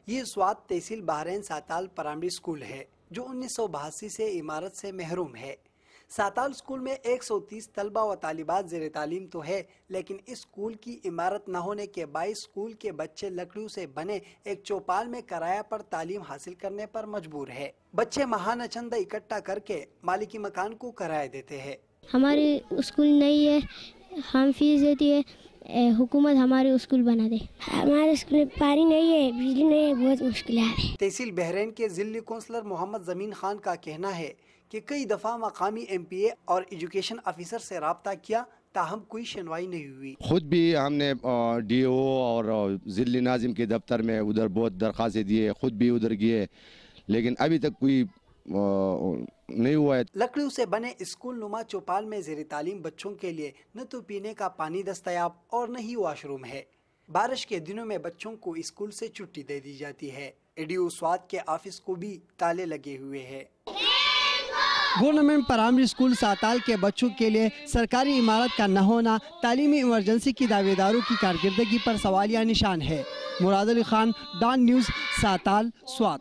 یہ سوات تحصیل Bahrain ساتال primary school ہے جو 1982 سے عمارت سے محروم ہے۔ ساتال اسکول میں 130 طلبہ و طالبات زیر تعلیم تو ہے، لیکن اس اسکول کی عمارت نہ ہونے کے باعث اسکول کے بچے لکڑیوں سے بنے ایک چوپال میں کرایہ پر تعلیم حاصل کرنے پر مجبور ہے۔ بچے ماہانہ چندہ اکٹھا کر کے مالکی مکان کو کرایہ دیتے ہیں۔ ہماری اسکول نہیں ہے، ہم فیس دیتی ہے، حکومت ہمارے اسکول بنا دے۔ ہمارے اسکول میں پانی نہیں ہے، بجلی نہیں ہے، بہت مشکلات ہیں۔ تحصیل بحرین کے ضلعی کونسلر محمد زمین خان کا کہنا ہے کہ کئی دفعہ مقامی MPA اور ایجوکیشن آفیسر سے رابطہ کیا، تاہم کوئی سنوائی نہیں ہوئی۔ خود بھی ہم نے DO اور ضلعی ناظم کے دفتر میں ادھر بہت درخواستیں دیے، خود بھی ادھر گئے، لیکن ابھی تک کوئی نہیں ہوا ہے۔ لکڑیوں سے بنے اسکول نما چوپال میں زیر تعلیم بچوں کے لیے نہ تو پینے کا پانی دستیاب اور نہ ہی واش روم ہے۔ بارش کے دنوں میں بچوں کو اسکول سے چھٹی دے دی جاتی ہے۔ ADO سوات کے آفس کو بھی تالے لگے ہوئے ہیں۔ گورنمنٹ پرائمری اسکول ساتال کے بچوں کے لیے سرکاری عمارت کا نہ ہونا تعلیمی ایمرجنسی کی دعوے داروں کی کارکردگی پر سوالیہ نشان ہے۔ مراد علی خان، ڈان نیوز، ساتال، سوات۔